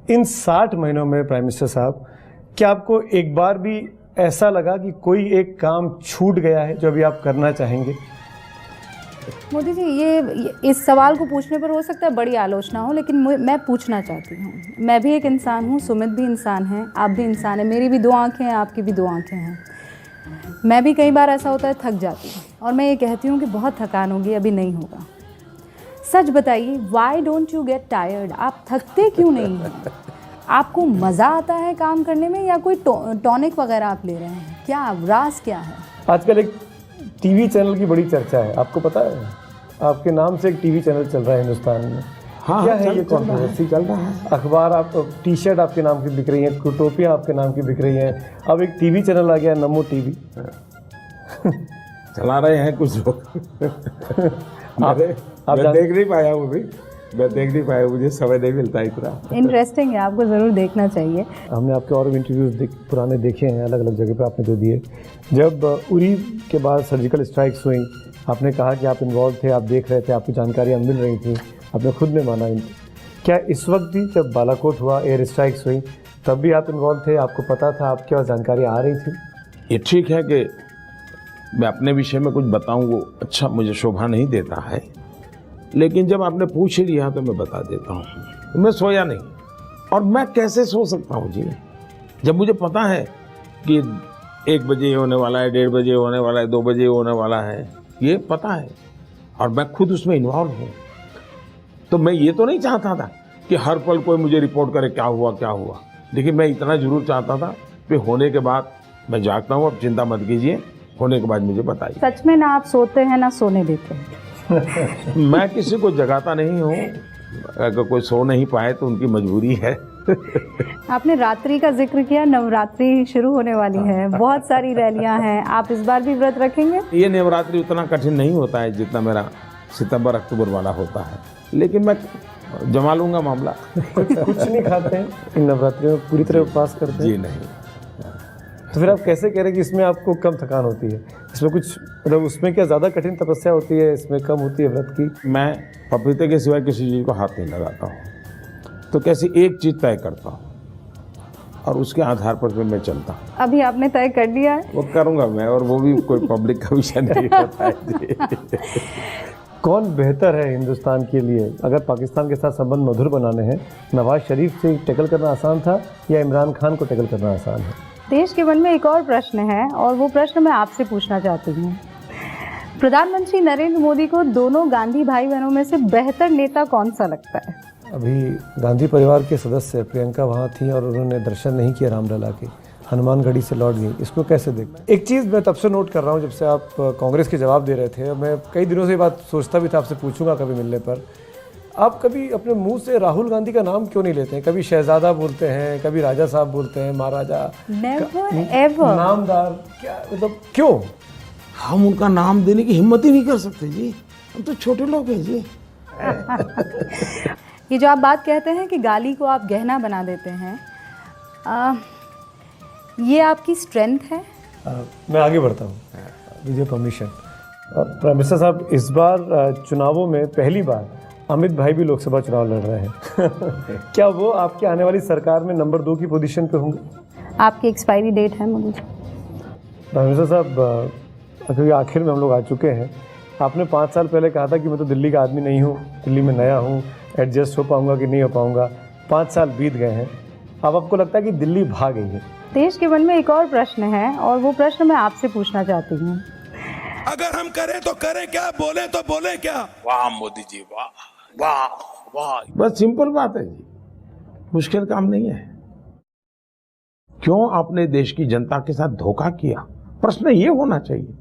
इन 60 महीनों में prime minister साहब, क्या आपको एक बार भी ऐसा लगा कि कोई एक काम छूट गया है जो अभी आप करना चाहेंगे? मोदी जी, ये इस सवाल को पूछने पर हो सकता है बड़ी आलोचना हो, लेकिन मैं पूछना चाहती हूँ। मैं भी एक इंसान हूँ, सुमित भी इंसान है, आप भी इंसान हैं, मेरी भी 2 आँखें हैं, आपकी भी 2 आँखें हैं। मैं भी कई बार ऐसा होता है थक जाती हूँ और मैं ये कहती हूँ कि बहुत थकान होगी, अभी नहीं होगा। सच बताइए, why don't you get tired? आप थकते क्यों नहीं हैं? आपको मज़ा आता है काम करने में या कोई टॉनिक वगैरह आप ले रहे हैं? क्या राज क्या है? आजकल एक टीवी चैनल की बड़ी चर्चा है, आपको पता है? आपके नाम से एक टीवी चैनल चल रहा है हिंदुस्तान में। हाँ, क्या है ये कंट्रोवर्सी? चल रहा है। अखबार, आप टी शर्ट आपके नाम की बिक रही हैं, टोपियाँ आपके नाम की बिक रही हैं, अब एक टीवी चैनल आ गया नमो टीवी। चला रहे हैं कुछ लोग। आप मैं देख नहीं पाया हूँ भाई, मैं देख नहीं पाया, मुझे समय नहीं मिलता इतना। इंटरेस्टिंग है, आपको ज़रूर देखना चाहिए। हमने आपके और इंटरव्यूज़ पुराने देखे हैं, अलग अलग जगह पे आपने जो दिए। जब उरी के बाद सर्जिकल स्ट्राइक्स हुई, आपने कहा कि आप इन्वॉल्व थे, आप देख रहे थे, आपकी जानकारियाँ मिल रही थी, आपने खुद ने माना। क्या इस वक्त भी जब बालाकोट हुआ, एयर स्ट्राइक्स हुई, तब भी आप इन्वॉल्व थे? आपको पता था, आपके पास जानकारी आ रही थी? ये ठीक है कि मैं अपने विषय में कुछ बताऊं, वो अच्छा मुझे शोभा नहीं देता है, लेकिन जब आपने पूछ ही लिया तो मैं बता देता हूँ। मैं सोया नहीं, और मैं कैसे सो सकता हूँ जी, जब मुझे पता है कि 1 बजे होने वाला है, 1:30 बजे होने वाला है, 2 बजे होने वाला है, ये पता है, और मैं खुद उसमें इन्वॉल्व हूँ। तो मैं ये तो नहीं चाहता था कि हर पल कोई मुझे रिपोर्ट करे क्या हुआ क्या हुआ। देखिए, मैं इतना जरूर चाहता था कि होने के बाद मैं जागता हूँ, अब चिंता मत कीजिए, होने के बाद मुझे बताइए। सच में ना आप सोते हैं ना सोने देते हैं। मैं किसी को जगाता नहीं हूँ, अगर कोई सो नहीं पाए तो उनकी मजबूरी है। आपने रात्रि का जिक्र किया, नवरात्रि शुरू होने वाली है, बहुत सारी रैलियां हैं, आप इस बार भी व्रत रखेंगे? ये नवरात्रि उतना कठिन नहीं होता है जितना मेरा सितंबर अक्टूबर वाला होता है, लेकिन मैं जमा लूंगा मामला। कुछ नहीं खाते हैं इन नवरात्रियों में, पूरी तरह उपवास करते हैं? जी नहीं। तो फिर आप कैसे कह रहे हैं कि इसमें आपको कम थकान होती है? इसमें कुछ मतलब उसमें क्या ज़्यादा कठिन तपस्या होती है, इसमें कम होती है व्रत की? मैं पपीते के सिवाय किसी चीज़ को हाथ नहीं लगाता हूँ, तो कैसे एक चीज़ तय करता हूँ और उसके आधार पर फिर मैं चलता हूँ। अभी आपने तय कर लिया है? वो करूँगा मैं, और वो भी कोई पब्लिक का विषय नहीं होता है। कौन बेहतर है हिंदुस्तान के लिए? अगर पाकिस्तान के साथ संबंध मधुर बनाने हैं, नवाज शरीफ से टैकल करना आसान था या इमरान खान को टैकल करना आसान है? देश के मन में एक और प्रश्न है, और वो प्रश्न मैं आपसे पूछना चाहती हूँ। प्रधानमंत्री नरेंद्र मोदी को दोनों गांधी भाई बहनों में से बेहतर नेता कौन सा लगता है? अभी गांधी परिवार के सदस्य प्रियंका वहाँ थी और उन्होंने दर्शन नहीं किया रामलला के, हनुमानगढ़ी से लौट गई, इसको कैसे देखते? एक चीज़ मैं तब से नोट कर रहा हूँ, जब से आप कांग्रेस के जवाब दे रहे थे, मैं कई दिनों से ये बात सोचता भी था, आपसे पूछूंगा कभी मिलने पर, आप कभी अपने मुंह से राहुल गांधी का नाम क्यों नहीं लेते हैं? कभी शहजादा बोलते हैं, कभी राजा साहब बोलते हैं, महाराजा, नेवर एवर नामदार, क्या मतलब क्यों? हम उनका नाम देने की हिम्मत ही नहीं कर सकते जी, हम तो छोटे लोग हैं जी। ये जो आप बात कहते हैं कि गाली को आप गहना बना देते हैं, ये आपकी स्ट्रेंथ है? मैं आगे बढ़ता हूँ, मुझे परमिशन। प्राइम मिनिस्टर साहब, इस बार चुनावों में पहली बार अमित भाई भी लोकसभा चुनाव लड़ रहे हैं। क्या वो आपके आने वाली सरकार में नंबर 2 की पोजीशन पे होंगे? आपकी एक्सपायरी डेट है मोदी जी? प्राइम मिनिस्टर साहब, क्योंकि आखिर में हम लोग आ चुके हैं, आपने 5 साल पहले कहा था कि मैं तो दिल्ली का आदमी नहीं हूँ, दिल्ली में नया हूँ, एडजस्ट हो पाऊँगा कि नहीं हो पाऊँगा। 5 साल बीत गए हैं, अब आपको लगता है कि दिल्ली भाग गई है? देश के मन में एक और प्रश्न है, और वो प्रश्न मैं आपसे पूछना चाहती हूँ। अगर हम करें तो करें क्या, बोले तो बोले क्या? वाह मोदी जी, वाह वाह वाह। बस सिंपल बात है जी, मुश्किल काम नहीं है। क्यों आपने देश की जनता के साथ धोखा किया? प्रश्न ये होना चाहिए।